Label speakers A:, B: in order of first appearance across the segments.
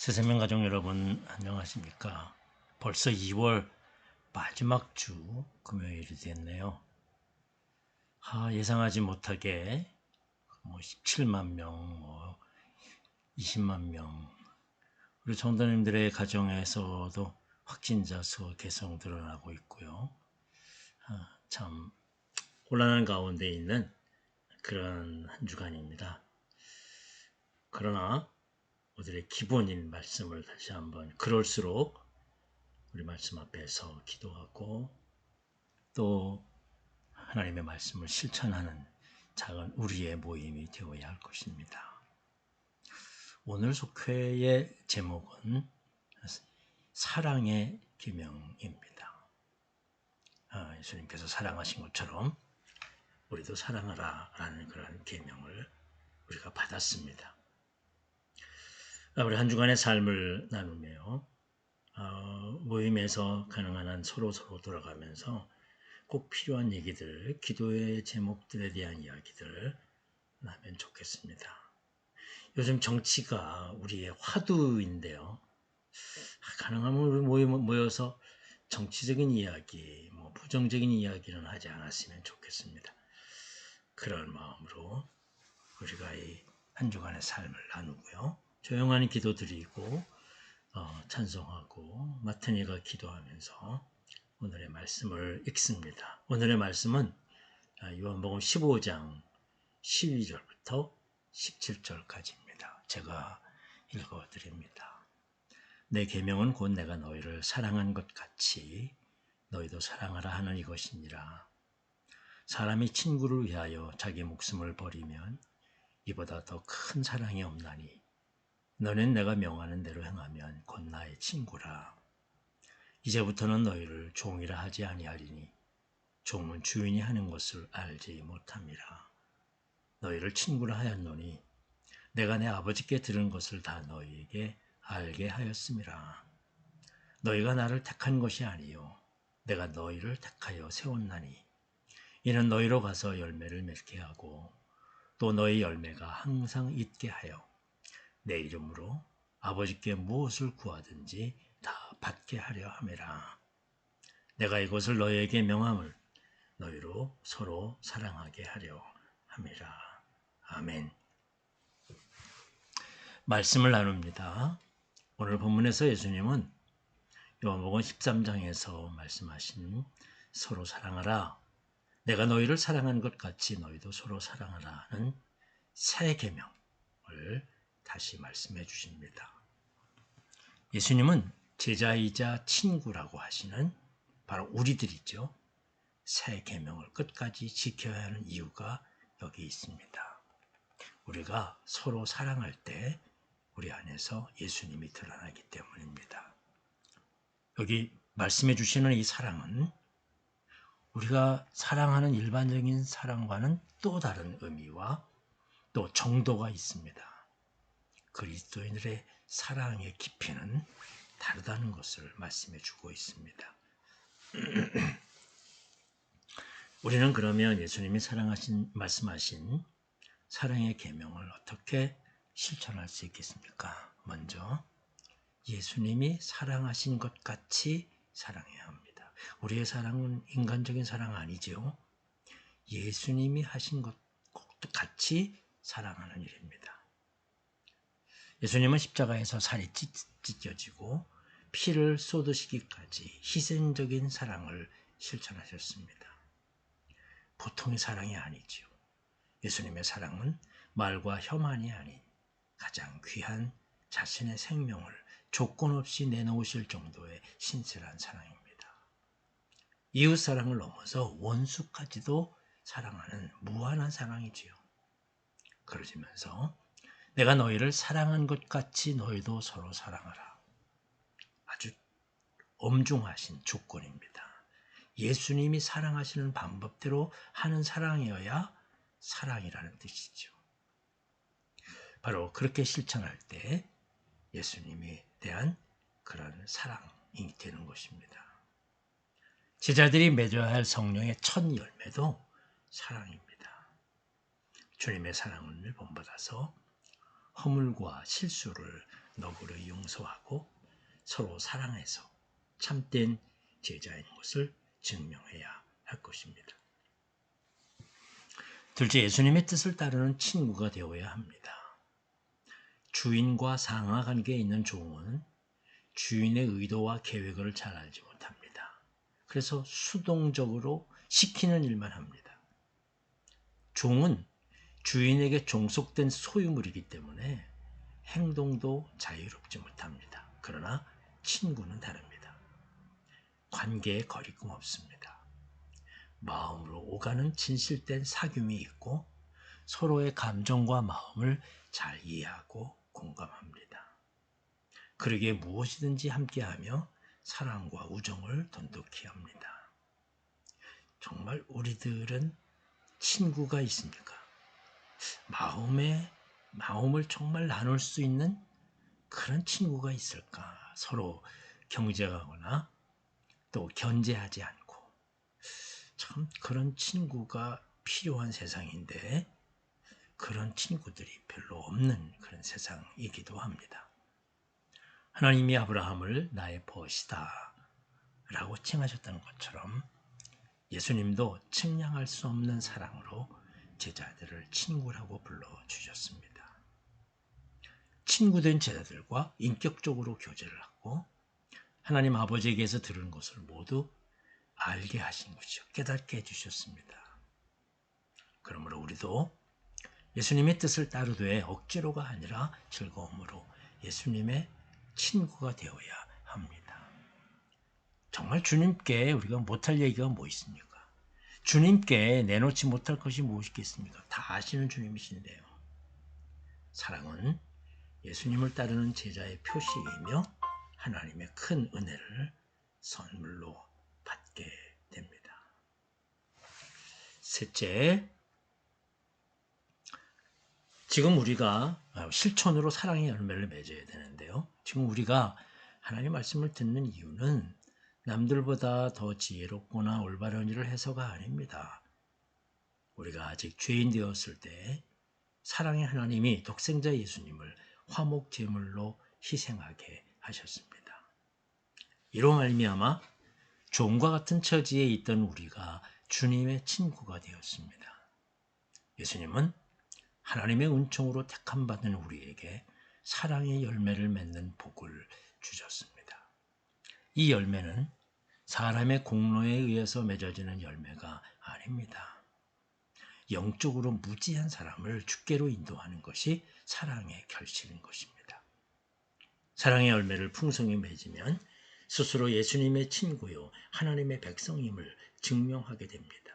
A: 새생명 가족 여러분 안녕하십니까? 벌써 2월 마지막 주 금요일이 됐네요. 예상하지 못하게 17만 명, 20만 명 우리 성도님들의 가정에서도 확진자 수가 계속 늘어나고 있고요. 참 곤란한 가운데 있는 그런 한 주간입니다. 그러나 우리의 기본인 말씀을 다시 한번 그럴수록 우리 말씀 앞에서 기도하고 또 하나님의 말씀을 실천하는 작은 우리의 모임이 되어야 할 것입니다. 오늘 속회의 제목은 사랑의 계명입니다. 예수님께서 사랑하신 것처럼 우리도 사랑하라 라는 그런 계명을 우리가 받았습니다. 우리 한 주간의 삶을 나누며 모임에서 가능한 한 서로 돌아가면서 꼭 필요한 얘기들, 기도의 제목들에 대한 이야기들 하면 좋겠습니다. 요즘 정치가 우리의 화두인데요. 가능하면 우리 모여서 정치적인 이야기, 부정적인 이야기는 하지 않았으면 좋겠습니다. 그런 마음으로 우리가 이 한 주간의 삶을 나누고요. 조용한 기도 드리고 찬송하고 맡은 이가 기도하면서 오늘의 말씀을 읽습니다. 오늘의 말씀은 요한복음 15장 12절부터 17절까지입니다. 제가 읽어드립니다. 내 계명은 곧 내가 너희를 사랑한 것 같이 너희도 사랑하라 하는 이것이니라. 사람이 친구를 위하여 자기 목숨을 버리면 이보다 더 큰 사랑이 없나니 너는 내가 명하는 대로 행하면 곧 나의 친구라. 이제부터는 너희를 종이라 하지 아니하리니 종은 주인이 하는 것을 알지 못함이라. 너희를 친구라 하였노니 내가 내 아버지께 들은 것을 다 너희에게 알게 하였음이라. 너희가 나를 택한 것이 아니요 내가 너희를 택하여 세웠나니 이는 너희로 가서 열매를 맺게 하고 또 너희 열매가 항상 있게 하여 내 이름으로 아버지께 무엇을 구하든지 다 받게 하려 함이라. 내가 이것을 너희에게 명함을 너희로 서로 사랑하게 하려 함이라. 아멘. 말씀을 나눕니다. 오늘 본문에서 예수님은 요한복음 13장에서 말씀하신 서로 사랑하라. 내가 너희를 사랑한 것 같이 너희도 서로 사랑하라는 새 계명을 다시 말씀해 주십니다. 예수님은 제자이자 친구라고 하시는 바로 우리들이죠. 새 계명을 끝까지 지켜야 하는 이유가 여기 있습니다. 우리가 서로 사랑할 때 우리 안에서 예수님이 드러나기 때문입니다. 여기 말씀해 주시는 이 사랑은 우리가 사랑하는 일반적인 사랑과는 또 다른 의미와 또 정도가 있습니다. 그리스도인들의 사랑의 깊이는 다르다는 것을 말씀해 주고 있습니다. 우리는 그러면 예수님이 말씀하신 사랑의 계명을 어떻게 실천할 수 있겠습니까? 먼저 예수님이 사랑하신 것 같이 사랑해야 합니다. 우리의 사랑은 인간적인 사랑 아니죠. 예수님이 하신 것 같이 사랑하는 일입니다. 예수님은 십자가에서 살이 찢겨지고 피를 쏟으시기까지 희생적인 사랑을 실천하셨습니다. 보통의 사랑이 아니지요. 예수님의 사랑은 말과 혀만이 아닌 가장 귀한 자신의 생명을 조건 없이 내놓으실 정도의 신실한 사랑입니다. 이웃 사랑을 넘어서 원수까지도 사랑하는 무한한 사랑이지요. 그러시면서 내가 너희를 사랑한 것 같이 너희도 서로 사랑하라. 아주 엄중하신 조건입니다. 예수님이 사랑하시는 방법대로 하는 사랑이어야 사랑이라는 뜻이죠. 바로 그렇게 실천할 때 예수님에 대한 그런 사랑이 되는 것입니다. 제자들이 맺어야 할 성령의 첫 열매도 사랑입니다. 주님의 사랑을 본받아서 허물과 실수를 너그러이 용서하고 서로 사랑해서 참된 제자인 것을 증명해야 할 것입니다. 둘째, 예수님의 뜻을 따르는 친구가 되어야 합니다. 주인과 상하 관계에 있는 종은 주인의 의도와 계획을 잘 알지 못합니다. 그래서 수동적으로 시키는 일만 합니다. 종은 주인에게 종속된 소유물이기 때문에 행동도 자유롭지 못합니다. 그러나 친구는 다릅니다. 관계에 거리낌 없습니다. 마음으로 오가는 진실된 사귐이 있고 서로의 감정과 마음을 잘 이해하고 공감합니다. 그러기에 무엇이든지 함께하며 사랑과 우정을 돈독히 합니다. 정말 우리들은 친구가 있습니까? 마음을 정말 나눌 수 있는 그런 친구가 있을까? 서로 경쟁하거나 또 견제하지 않고 참 그런 친구가 필요한 세상인데 그런 친구들이 별로 없는 그런 세상이기도 합니다. 하나님이 아브라함을 나의 벗이다 라고 칭하셨다는 것처럼 예수님도 측량할 수 없는 사랑으로 제자들을 친구라고 불러주셨습니다. 친구된 제자들과 인격적으로 교제를 하고 하나님 아버지에게서 들은 것을 모두 알게 하신 것이요. 깨닫게 해주셨습니다. 그러므로 우리도 예수님의 뜻을 따르되 억지로가 아니라 즐거움으로 예수님의 친구가 되어야 합니다. 정말 주님께 우리가 못할 얘기가 뭐 있습니까? 주님께 내놓지 못할 것이 무엇이겠습니까? 다 아시는 주님이신데요. 사랑은 예수님을 따르는 제자의 표시이며 하나님의 큰 은혜를 선물로 받게 됩니다. 셋째, 지금 우리가 실천으로 사랑의 열매를 맺어야 되는데요. 지금 우리가 하나님 말씀을 듣는 이유는 남들보다 더 지혜롭거나 올바른 일을 해서가 아닙니다. 우리가 아직 죄인 되었을 때 사랑의 하나님이 독생자 예수님을 화목 제물로 희생하게 하셨습니다. 이로 말미암아 종과 같은 처지에 있던 우리가 주님의 친구가 되었습니다. 예수님은 하나님의 은총으로 택함받은 우리에게 사랑의 열매를 맺는 복을 주셨습니다. 이 열매는 사람의 공로에 의해서 맺어지는 열매가 아닙니다. 영적으로 무지한 사람을 주께로 인도하는 것이 사랑의 결실인 것입니다. 사랑의 열매를 풍성히 맺으면 스스로 예수님의 친구요 하나님의 백성임을 증명하게 됩니다.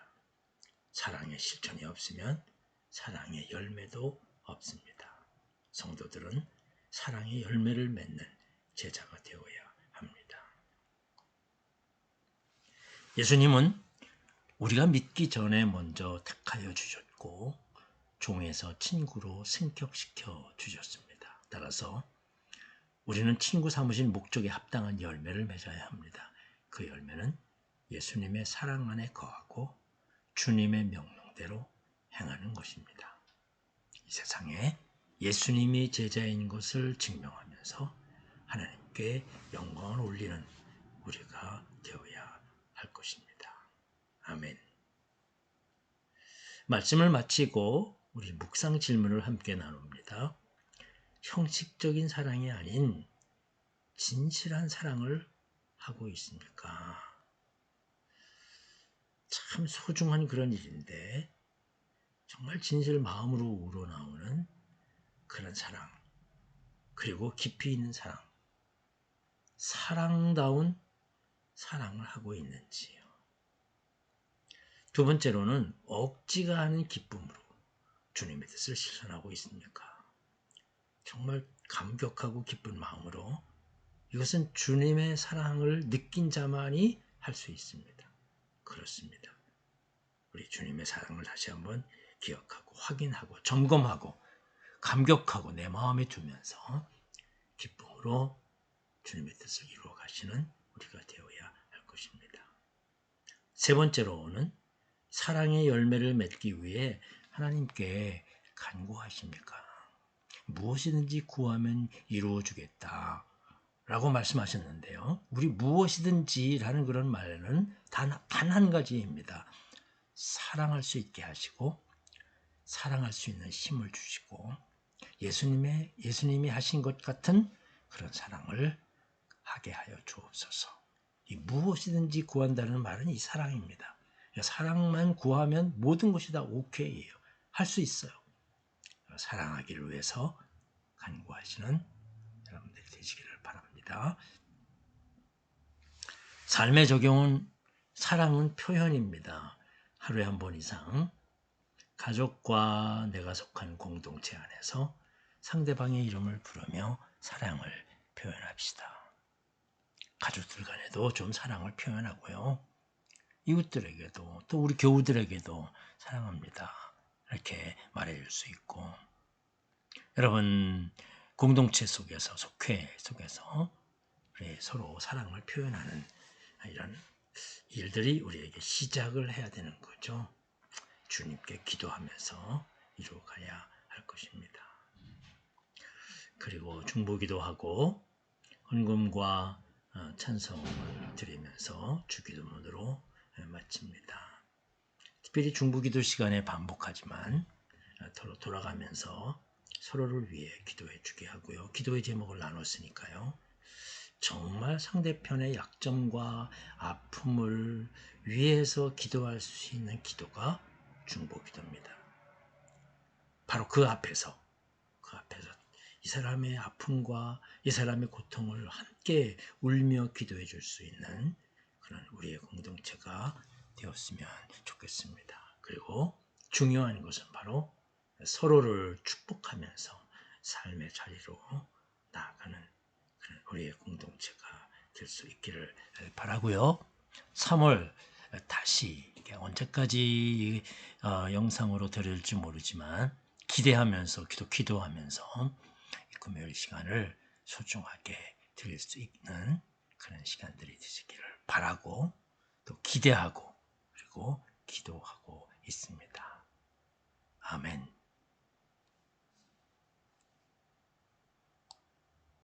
A: 사랑의 실천이 없으면 사랑의 열매도 없습니다. 성도들은 사랑의 열매를 맺는 제자가 되어야 합니다. 예수님은 우리가 믿기 전에 먼저 택하여 주셨고 종에서 친구로 승격시켜 주셨습니다. 따라서 우리는 친구 삼으신 목적에 합당한 열매를 맺어야 합니다. 그 열매는 예수님의 사랑 안에 거하고 주님의 명령대로 행하는 것입니다. 이 세상에 예수님이 제자인 것을 증명하면서 하나님께 영광을 올리는 우리가 되어야 할 것입니다. 아멘. 말씀을 마치고 우리 묵상 질문을 함께 나눕니다. 형식적인 사랑이 아닌 진실한 사랑을 하고 있습니까? 참 소중한 그런 일인데 정말 진실 마음으로 우러나오는 그런 사랑, 그리고 깊이 있는 사랑, 사랑다운 사랑을 하고 있는지요. 두 번째로는 억지가 아닌 기쁨으로 주님의 뜻을 실천하고 있습니까? 정말 감격하고 기쁜 마음으로 이것은 주님의 사랑을 느낀 자만이 할 수 있습니다. 그렇습니다. 우리 주님의 사랑을 다시 한번 기억하고 확인하고 점검하고 감격하고 내 마음에 두면서 기쁨으로 주님의 뜻을 이루어 가시는 우리가 되어야 할 것입니다. 세 번째로는 사랑의 열매를 맺기 위해 하나님께 간구하십니까? 무엇이든지 구하면 이루어 주겠다 라고 말씀하셨는데요. 우리 무엇이든지라는 그런 말에는 단 한 가지입니다. 사랑할 수 있게 하시고 사랑할 수 있는 힘을 주시고 예수님이 하신 것 같은 그런 사랑을 하게 하여 주옵소서. 이 무엇이든지 구한다는 말은 이 사랑입니다. 사랑만 구하면 모든 것이 다 오케이예요. 할 수 있어요. 사랑하기를 위해서 간구하시는 여러분들이 되시기를 바랍니다. 삶의 적용은 사랑은 표현입니다. 하루에 한 번 이상 가족과 내가 속한 공동체 안에서 상대방의 이름을 부르며 사랑을 표현합시다. 가족들 간에도 좀 사랑을 표현하고요. 이웃들에게도 또 우리 교우들에게도 사랑합니다. 이렇게 말해줄 수 있고 여러분 공동체 속에서 속회 속에서 우리 서로 사랑을 표현하는 이런 일들이 우리에게 시작을 해야 되는 거죠. 주님께 기도하면서 이루어가야 할 것입니다. 그리고 중보기도 하고 헌금과 찬송을 드리면서 주기도문으로 마칩니다. 특별히 중보기도 시간에 반복하지만 돌아가면서 서로를 위해 기도해 주게 하고요. 기도의 제목을 나눴으니까요. 정말 상대편의 약점과 아픔을 위해서 기도할 수 있는 기도가 중보기도입니다. 바로 그 앞에서 이 사람의 아픔과 이 사람의 고통을 함께 울며 기도해 줄 수 있는 그런 우리의 공동체가 되었으면 좋겠습니다. 그리고 중요한 것은 바로 서로를 축복하면서 삶의 자리로 나아가는 그런 우리의 공동체가 될 수 있기를 바라고요. 3월 다시 언제까지 영상으로 드릴지 모르지만 기대하면서 기도하면서 금요일 시간을 소중하게 드릴 수 있는 그런 시간들이 되시기를 바라고 또 기대하고 그리고 기도하고 있습니다. 아멘.